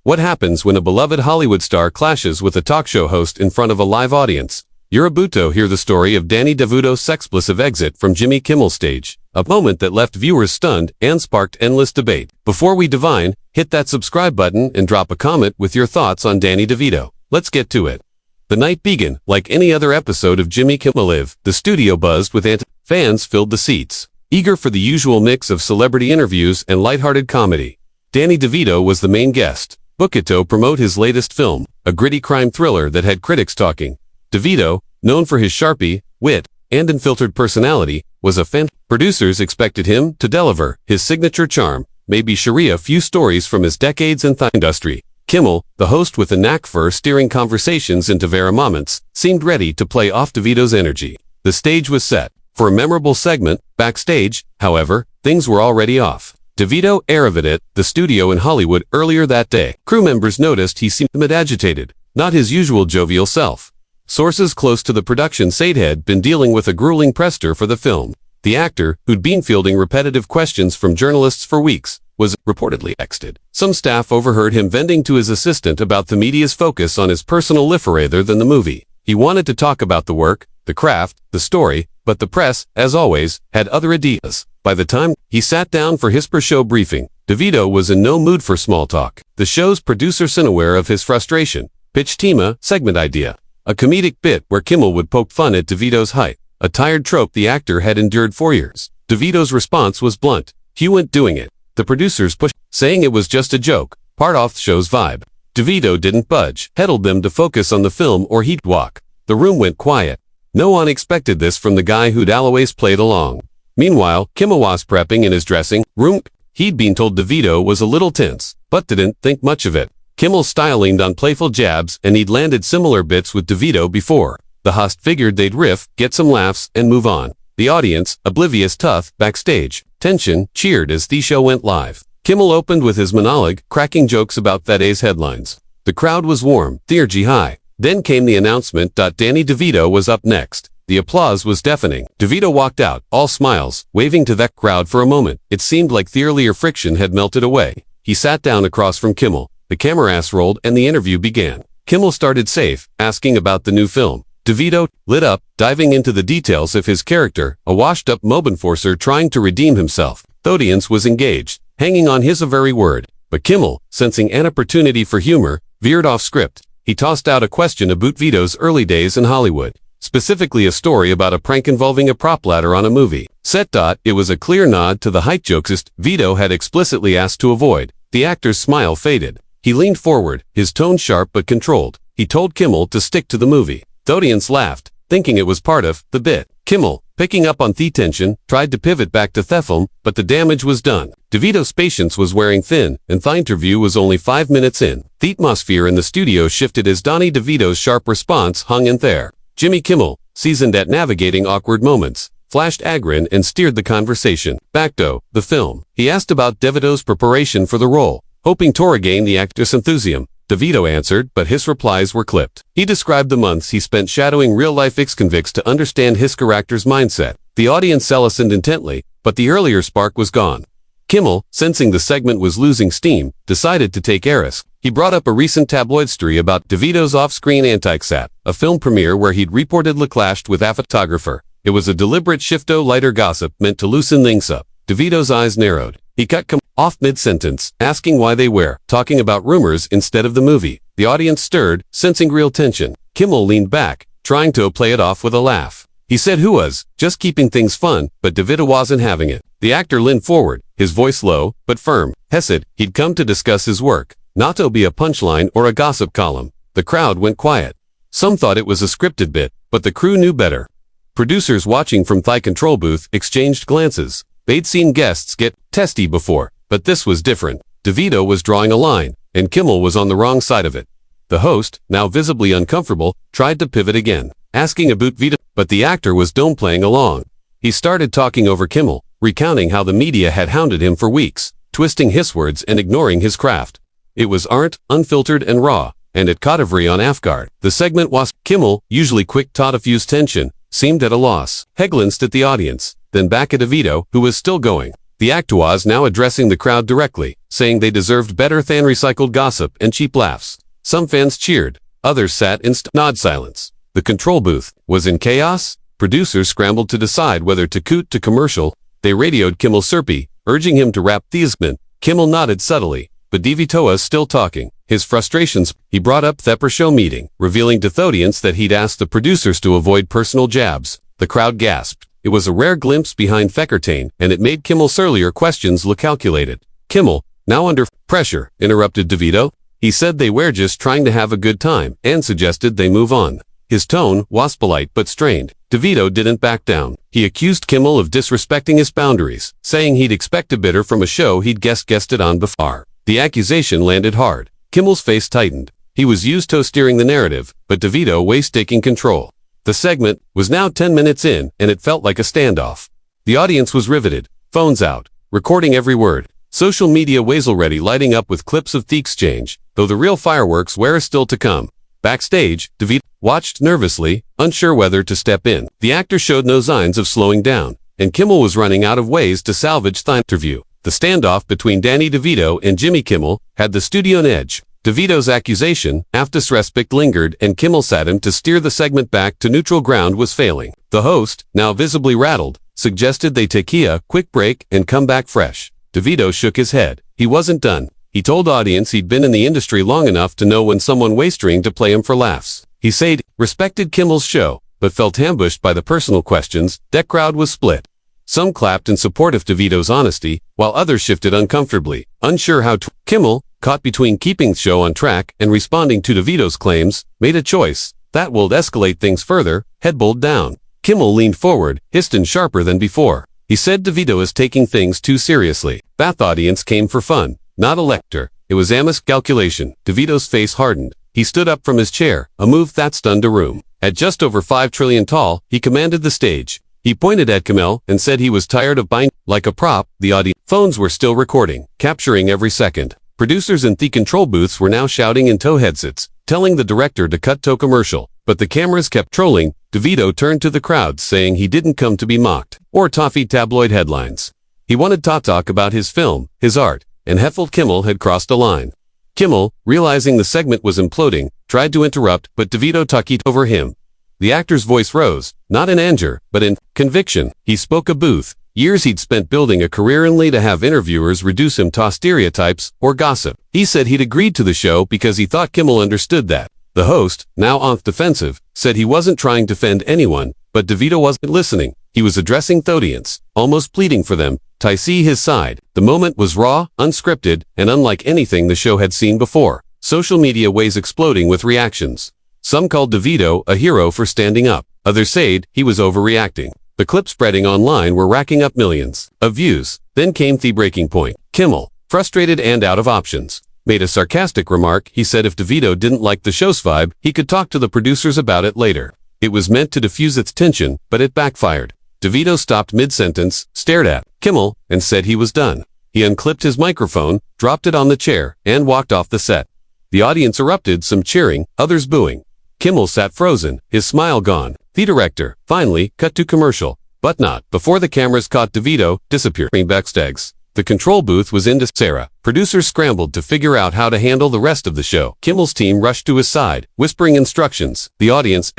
What happens when a beloved Hollywood star clashes with a talk show host in front of a live audience? You're about to hear the story of Danny DeVito's sexplicit exit from Jimmy Kimmel stage, a moment that left viewers stunned and sparked endless debate. Before we divine, hit that subscribe button and drop a comment with your thoughts on Danny DeVito. Let's get to it. The night began like any other episode of Jimmy Kimmel Live. The studio buzzed with fans filled the seats, eager for the usual mix of celebrity interviews and lighthearted comedy. Danny DeVito was the main guest, booked to promote his latest film, a gritty crime thriller that had critics talking. DeVito, known for his sharpie, wit, and unfiltered personality, was a fan. Producers expected him to deliver his signature charm, maybe share a few stories from his decades in the industry. Kimmel, the host with a knack for steering conversations into viral moments, seemed ready to play off DeVito's energy. The stage was set for a memorable segment. Backstage, however, things were already off. DeVito arrived at the studio in Hollywood earlier that day. Crew members noticed he seemed agitated, not his usual jovial self. Sources close to the production said he had been dealing with a grueling pressure for the film. The actor, who'd been fielding repetitive questions from journalists for weeks, was reportedly exited. Some staff overheard him venting to his assistant about the media's focus on his personal life rather than the movie. He wanted to talk about the work, the craft, the story, but the press, as always, had other ideas. By the time he sat down for his per-show briefing, DeVito was in no mood for small talk. The show's producer, unaware of his frustration, pitched him a segment idea, a comedic bit where Kimmel would poke fun at DeVito's height, a tired trope the actor had endured for years. DeVito's response was blunt. "You weren't doing it." The producers pushed, saying it was just a joke, part off the show's vibe. DeVito didn't budge, headed them to focus on the film or he'd walk. The room went quiet. No one expected this from the guy who'd always played along. Meanwhile, Kimmel was prepping in his dressing room. He'd been told DeVito was a little tense, but didn't think much of it. Kimmel's style leaned on playful jabs, and he'd landed similar bits with DeVito before. The host figured they'd riff, get some laughs, and move on. The audience, oblivious tough, backstage, tension, cheered as the show went live. Kimmel opened with his monologue, cracking jokes about that day's headlines. The crowd was warm, theurgy high. Then came the announcement that Danny DeVito was up next. The applause was deafening. DeVito walked out, all smiles, waving to that crowd for a moment. It seemed like the earlier friction had melted away. He sat down across from Kimmel. The camera rolled and the interview began. Kimmel started safe, asking about the new film. DeVito lit up, diving into the details of his character, a washed-up mob enforcer trying to redeem himself. The audience was engaged, hanging on his very word. But Kimmel, sensing an opportunity for humor, veered off script. He tossed out a question about Vito's early days in Hollywood, specifically a story about a prank involving a prop ladder on a movie set. It was a clear nod to the height jokes Vito had explicitly asked to avoid. The actor's smile faded. He leaned forward, his tone sharp but controlled. He told Kimmel to stick to the movie. The audience laughed, thinking it was part of the bit. Kimmel, picking up on the tension, tried to pivot back to the film, but the damage was done. DeVito's patience was wearing thin, and the interview was only 5 minutes in. The atmosphere in the studio shifted as Danny DeVito's sharp response hung in there. Jimmy Kimmel, seasoned at navigating awkward moments, flashed a grin and steered the conversation. Back to the film. He asked about DeVito's preparation for the role, hoping to regain the actor's enthusiasm. DeVito answered, but his replies were clipped. He described the months he spent shadowing real-life ex-convicts to understand his character's mindset. The audience listened intently, but the earlier spark was gone. Kimmel, sensing the segment was losing steam, decided to take a risk. He brought up a recent tabloid story about DeVito's off-screen antique-sat, a film premiere where he'd reportedly clashed with a photographer. It was a deliberate shift to lighter gossip meant to loosen things up. DeVito's eyes narrowed. He cut off mid-sentence, asking why they were talking about rumors instead of the movie. The audience stirred, sensing real tension. Kimmel leaned back, trying to play it off with a laugh. He said who was just keeping things fun, but DeVito wasn't having it. The actor leaned forward, his voice low, but firm. He said he'd come to discuss his work, not to be a punchline or a gossip column. The crowd went quiet. Some thought it was a scripted bit, but the crew knew better. Producers watching from the control booth exchanged glances. They'd seen guests get testy before, but this was different. DeVito was drawing a line, and Kimmel was on the wrong side of it. The host, now visibly uncomfortable, tried to pivot again, asking about Vito, but the actor was playing along. He started talking over Kimmel, recounting how the media had hounded him for weeks, twisting his words and ignoring his craft. It was unfiltered and raw, and it caught everyone off guard. The segment was Kimmel, usually quick to diffuse tension, seemed at a loss. He glanced at the audience, then back at DeVito, who was still going. The actor was now addressing the crowd directly, saying they deserved better than recycled gossip and cheap laughs. Some fans cheered. Others sat in nod silence. The control booth was in chaos. Producers scrambled to decide whether to cut to commercial. They radioed Kimmel Serpi, urging him to wrap these men. Kimmel nodded subtly, but DeVito was still talking. His frustrations, he brought up the show meeting, revealing to the audience that he'd asked the producers to avoid personal jabs. The crowd gasped. It was a rare glimpse behind Feckertain, and it made Kimmel's earlier questions look calculated. Kimmel, now under pressure, interrupted DeVito. He said they were just trying to have a good time, and suggested they move on. His tone was polite but strained. DeVito didn't back down. He accused Kimmel of disrespecting his boundaries, saying he'd expect better from a show he'd guested on before. The accusation landed hard. Kimmel's face tightened. He was used to steering the narrative, but DeVito was taking control. The segment was now 10 minutes in, and it felt like a standoff. The audience was riveted, phones out, recording every word. Social media was already lighting up with clips of the exchange, though the real fireworks were still to come. Backstage, DeVito watched nervously, unsure whether to step in. The actor showed no signs of slowing down, and Kimmel was running out of ways to salvage the interview. The standoff between Danny DeVito and Jimmy Kimmel had the studio on edge. DeVito's accusation, after respect lingered, and Kimmel sat him to steer the segment back to neutral ground was failing. The host, now visibly rattled, suggested they take a quick break and come back fresh. DeVito shook his head. He wasn't done. He told the audience he'd been in the industry long enough to know when someone was trying to play him for laughs. He said, respected Kimmel's show, but felt ambushed by the personal questions. That crowd was split. Some clapped in support of DeVito's honesty, while others shifted uncomfortably, unsure how to. Kimmel, caught between keeping the show on track and responding to DeVito's claims, made a choice. That will escalate things further, head bowled down. Kimmel leaned forward, hissed sharper than before. He said DeVito is taking things too seriously. That audience came for fun, not a lecture. It was a miscalculation. DeVito's face hardened. He stood up from his chair, a move that stunned a room. At just over 5 trillion tall, he commanded the stage. He pointed at Kimmel and said he was tired of buying like a prop. The audience phones were still recording, capturing every second. Producers in the control booths were now shouting into headsets, telling the director to cut to commercial. But the cameras kept trolling. DeVito turned to the crowd saying he didn't come to be mocked or toffee tabloid headlines. He wanted to talk about his film, his art, and Heffel. Kimmel had crossed a line. Kimmel, realizing the segment was imploding, tried to interrupt, but DeVito talked over him. The actor's voice rose, not in anger, but in conviction. He spoke a booth. Years he'd spent building a career only to have interviewers reduce him to stereotypes or gossip. He said he'd agreed to the show because he thought Kimmel understood that. The host, now on defensive, said he wasn't trying to offend anyone, but DeVito wasn't listening. He was addressing the audience, almost pleading for them to see his side. The moment was raw, unscripted, and unlike anything the show had seen before. Social media was exploding with reactions. Some called DeVito a hero for standing up. Others said he was overreacting. The clips spreading online were racking up millions of views. Then came the breaking point. Kimmel, frustrated and out of options, made a sarcastic remark. He said if DeVito didn't like the show's vibe, he could talk to the producers about it later. It was meant to diffuse its tension, but it backfired. DeVito stopped mid-sentence, stared at Kimmel, and said he was done. He unclipped his microphone, dropped it on the chair, and walked off the set. The audience erupted, some cheering, others booing. Kimmel sat frozen, his smile gone. The director, finally, cut to commercial, but not before the cameras caught DeVito disappearing backstage. The control booth was into Sarah. Producers scrambled to figure out how to handle the rest of the show. Kimmel's team rushed to his side, whispering instructions. The audience